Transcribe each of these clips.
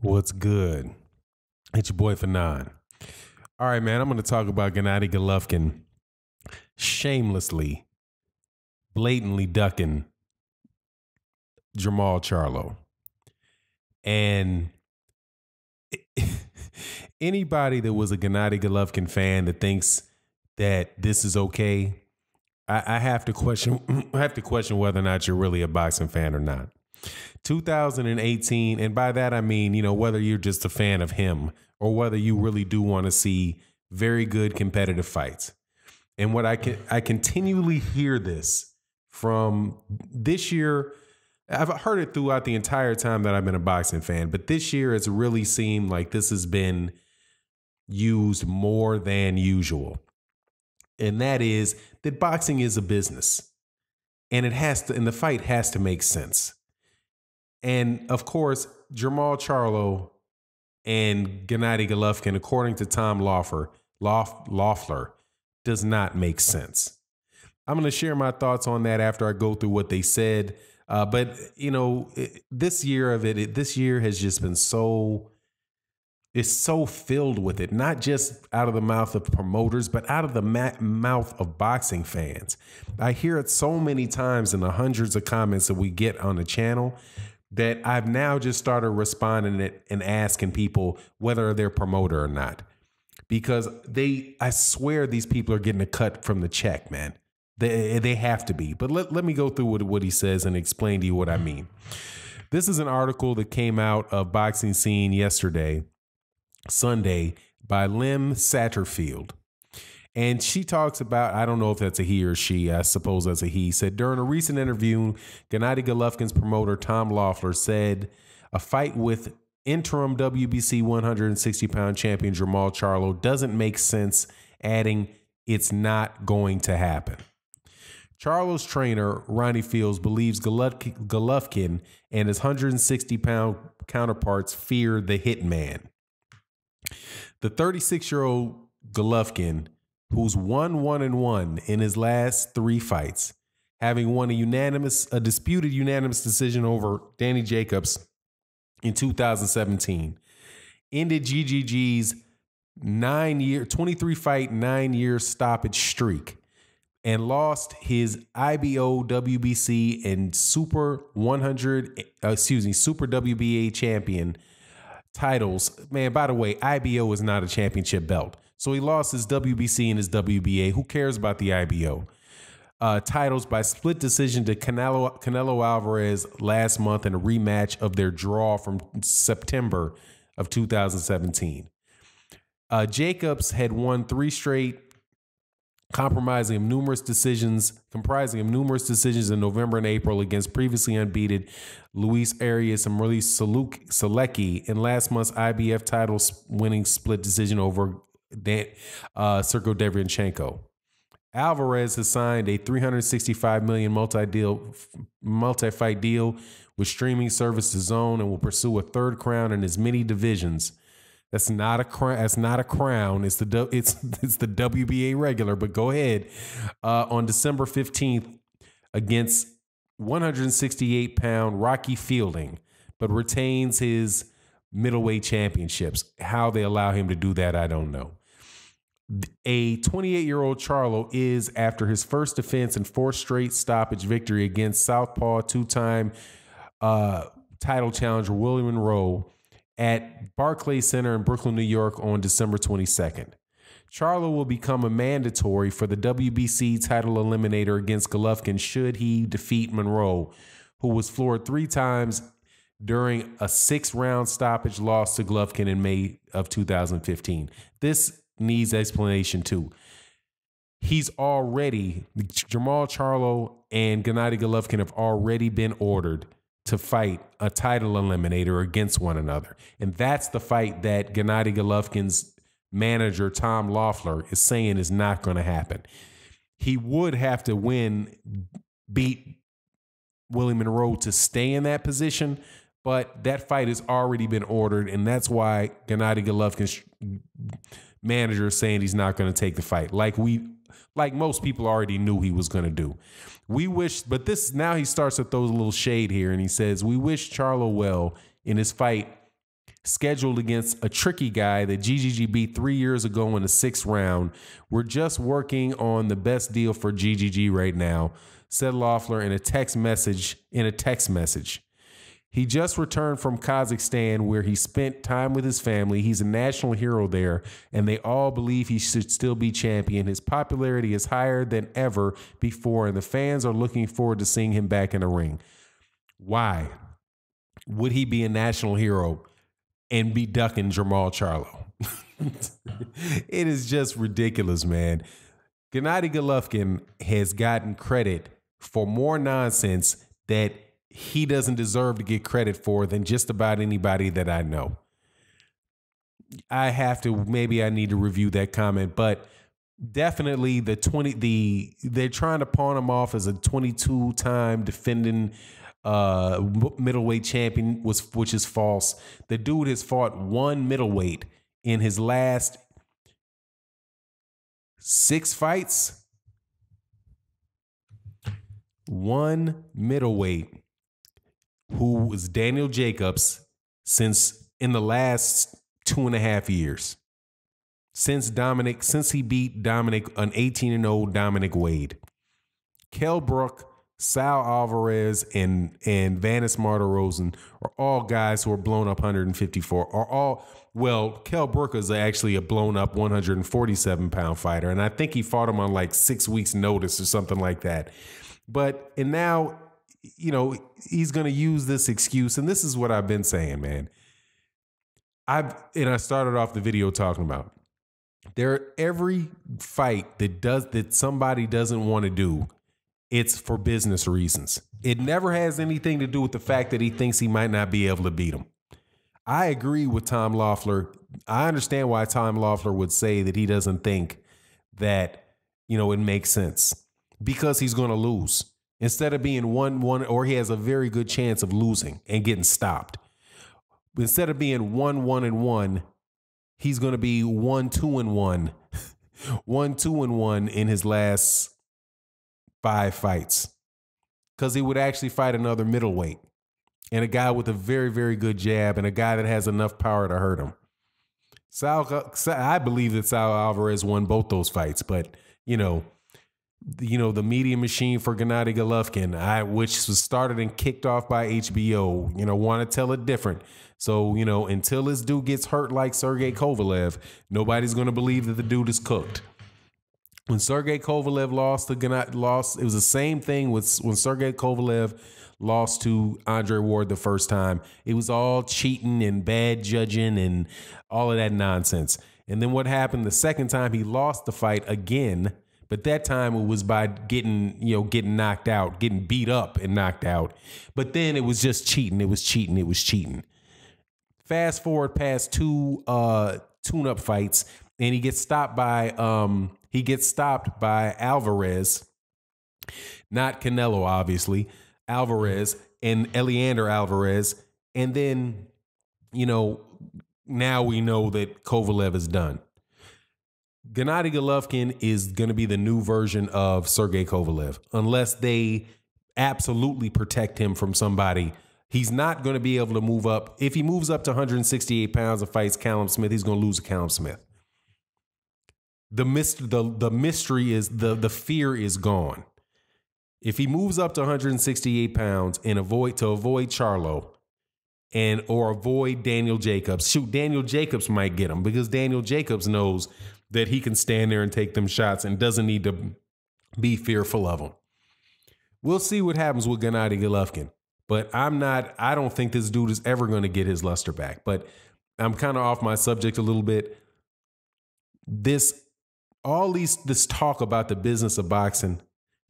What's good? It's your boy Fanon. All right, man, I'm going to talk about Gennady Golovkin shamelessly, blatantly ducking Jermall Charlo. And anybody that was a Gennady Golovkin fan that thinks that this is okay, I have to question. I have to question whether or not you're really a boxing fan or not. 2018, and by that I mean, whether you're just a fan of him or whether you really do want to see very good competitive fights. And what I continually hear this from this year. I've heard it throughout the entire time that I've been a boxing fan, but this year it's really seemed like this has been used more than usual. And that is that boxing is a business, and the fight has to make sense. And of course, Jermall Charlo and Gennady Golovkin, according to Tom Loeffler, does not make sense. I'm going to share my thoughts on that after I go through what they said. But this year has just been it's so filled with it, not just out of the mouth of promoters, but out of the mouth of boxing fans. I hear it so many times in the hundreds of comments that we get on the channel that I've now just started responding it and asking people whether they're promoter or not, because I swear these people are getting a cut from the check, man. They have to be. But let me go through what he says and explain to you what I mean. This is an article that came out of Boxing Scene yesterday, Sunday, by Lim Satterfield. And she talks about, I don't know if that's a he or she, I suppose that's a he, said during a recent interview, Gennady Golovkin's promoter, Tom Loeffler, said a fight with interim WBC 160-pound champion Jermall Charlo doesn't make sense, adding, it's not going to happen. Charlo's trainer, Ronnie Fields, believes Golovkin and his 160-pound counterparts fear the hitman. The 36-year-old Golovkin, who's won 1-1 in his last 3 fights, having won a disputed unanimous decision over Danny Jacobs in 2017, ended GGG's 23-fight, 9-year stoppage streak, and lost his IBO, WBC, and Super WBA champion titles. Man, by the way, IBO is not a championship belt. So he lost his WBC and his WBA. Who cares about the IBO? Titles by split decision to Canelo Alvarez last month in a rematch of their draw from September of 2017. Jacobs had won 3 straight, comprising of numerous decisions in November and April against previously unbeaten Luis Arias and Maurice Selecki in last month's IBF title winning split decision over Sergey Derevyanchenko. Alvarez has signed a $365 million multi-fight deal with streaming service DAZN and will pursue a 3rd crown in as many divisions. That's not a crown. It's not a crown. It's the WBA regular. But go ahead. On December 15th against 168-pound Rocky Fielding, but retains his middleweight championships. How they allow him to do that, I don't know. A 28-year-old Charlo is, after his first defense and 4th straight stoppage victory against Southpaw 2-time title challenger William Monroe, at Barclays Center in Brooklyn, New York on December 22nd. Charlo will become a mandatory for the WBC title eliminator against Golovkin should he defeat Monroe, who was floored 3 times during a 6-round stoppage loss to Golovkin in May of 2015. This needs explanation too. Jermall Charlo and Gennady Golovkin have already been ordered to fight a title eliminator against one another. And that's the fight that Gennady Golovkin's manager, Tom Loeffler, is saying is not going to happen. He would have to beat Willie Monroe to stay in that position, but that fight has already been ordered, and that's why Gennady Golovkin's manager is saying he's not going to take the fight, like most people already knew he was going to do. We wish, but now he starts to throw a little shade here, and he says, we wish Charlo well in his fight scheduled against a tricky guy that GGG beat 3 years ago in the 6th round. We're just working on the best deal for GGG right now, said Loeffler in a text message. He just returned from Kazakhstan, where he spent time with his family. He's a national hero there, and they all believe he should still be champion. His popularity is higher than ever before, and the fans are looking forward to seeing him back in the ring. Why would he be a national hero and be ducking Jermall Charlo? It is just ridiculous, man. Gennady Golovkin has gotten credit for more nonsense that he doesn't deserve to get credit for than just about anybody that I know. Maybe I need to review that comment, but definitely they're trying to pawn him off as a 22-time defending middleweight champion, which is false. The dude has fought one middleweight in his last 6 fights. One middleweight, who was Daniel Jacobs, since in the last 2.5 years. Since he beat Dominic, an 18-0 Dominic Wade. Kell Brook, Sal Alvarez, and Vanis Martirosyan are all guys who are blown up 154. Kell Brook is actually a blown up 147-pound fighter, and I think he fought him on like 6 weeks' notice or something like that. And now, he's going to use this excuse, and this is what I've been saying, man. I started off the video talking about every fight that somebody doesn't want to do, it's for business reasons. It never has anything to do with the fact that he thinks he might not be able to beat him. I agree with Tom Loeffler. I understand why Tom Loeffler would say that he doesn't think that, it makes sense, because he's going to lose. Instead of being 1-1, or he has a very good chance of losing and getting stopped. Instead of being 1-1-1, he's going to be 1-2-1, 1-2-1 in his last 5 fights, because he would actually fight another middleweight and a guy with a very, very good jab and a guy that has enough power to hurt him. I believe that Sal Alvarez won both those fights, but the media machine for Gennady Golovkin, which was started and kicked off by HBO, want to tell it different. So, until this dude gets hurt like Sergey Kovalev, nobody's going to believe that the dude is cooked. When Sergey Kovalev it was the same thing when Sergey Kovalev lost to Andre Ward the first time. It was all cheating and bad judging and all of that nonsense. And then what happened the second time, he lost the fight again. But that time it was by getting knocked out, getting beat up and knocked out. But then it was just cheating. It was cheating. Fast forward past 2 tune-up fights, and he gets stopped by Alvarez, not Canelo, obviously. Alvarez and Eliander Alvarez. And then, now we know that Kovalev is done. Gennady Golovkin is going to be the new version of Sergey Kovalev, unless they absolutely protect him from somebody. He's not going to be able to move up. If he moves up to 168 pounds and fights Callum Smith, he's going to lose to Callum Smith. The mystery is, the fear is gone. If he moves up to 168 pounds and avoid Charlo or avoid Daniel Jacobs, Daniel Jacobs might get him, because Daniel Jacobs knows that he can stand there and take them shots and doesn't need to be fearful of them. We'll see what happens with Gennady Golovkin, but I don't think this dude is ever going to get his luster back. But I'm kind of off my subject a little bit. This talk about the business of boxing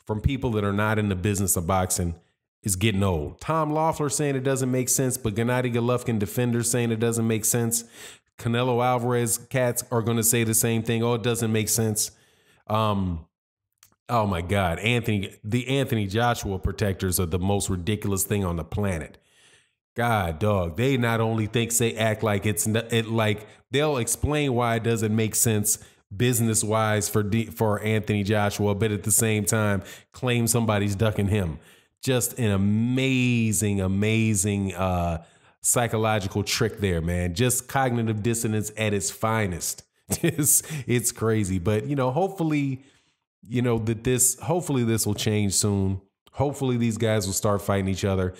from people that are not in the business of boxing is getting old. Tom Loeffler saying it doesn't make sense, but Gennady Golovkin defenders saying it doesn't make sense. Canelo Alvarez cats are going to say the same thing. Oh, it doesn't make sense. Oh my God, the Anthony Joshua protectors are the most ridiculous thing on the planet. God, dog, they not only they act like like they'll explain why it doesn't make sense business wise for Anthony Joshua, but at the same time claim somebody's ducking him. Just an amazing psychological trick there, man. Just cognitive dissonance at its finest. It's crazy. But, hopefully, hopefully this will change soon. Hopefully these guys will start fighting each other.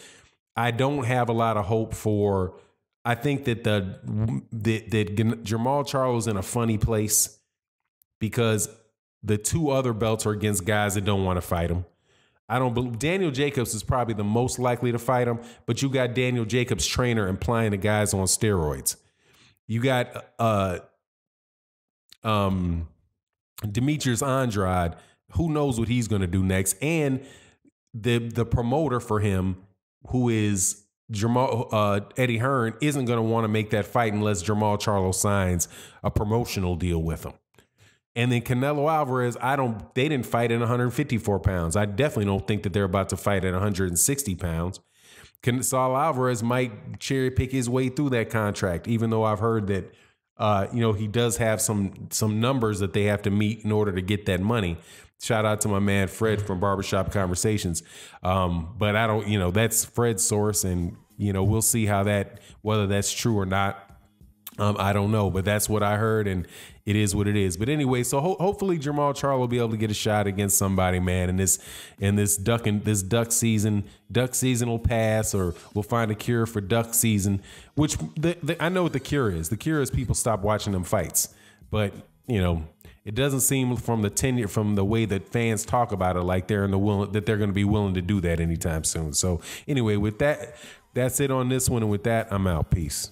I don't have a lot of hope for. I think that that Jermall Charlo's in a funny place because the two other belts are against guys that don't want to fight him. I don't believe Daniel Jacobs is probably the most likely to fight him, but you got Daniel Jacobs' trainer implying the guy's on steroids. You got Demetrius Andrade, who knows what he's going to do next, and the promoter for him, who is Eddie Hearn, isn't going to want to make that fight unless Jermall Charlo signs a promotional deal with him. And then Canelo Alvarez, they didn't fight at 154 pounds. I definitely don't think that they're about to fight at 160 pounds. Saul Alvarez might cherry pick his way through that contract, even though I've heard that, he does have some numbers that they have to meet in order to get that money. Shout out to my man Fred from Barbershop Conversations. But I don't, that's Fred's source, and, we'll see whether that's true or not. I don't know, but that's what I heard, and it is what it is. But anyway, so hopefully Jermall Charlo will be able to get a shot against somebody, man. And this duck season will pass, or we'll find a cure for duck season. Which I know what the cure is. The cure is people stop watching them fights. But it doesn't seem from the way that fans talk about it, like they're going to be willing to do that anytime soon. So anyway, with that, that's it on this one, and with that, I'm out. Peace.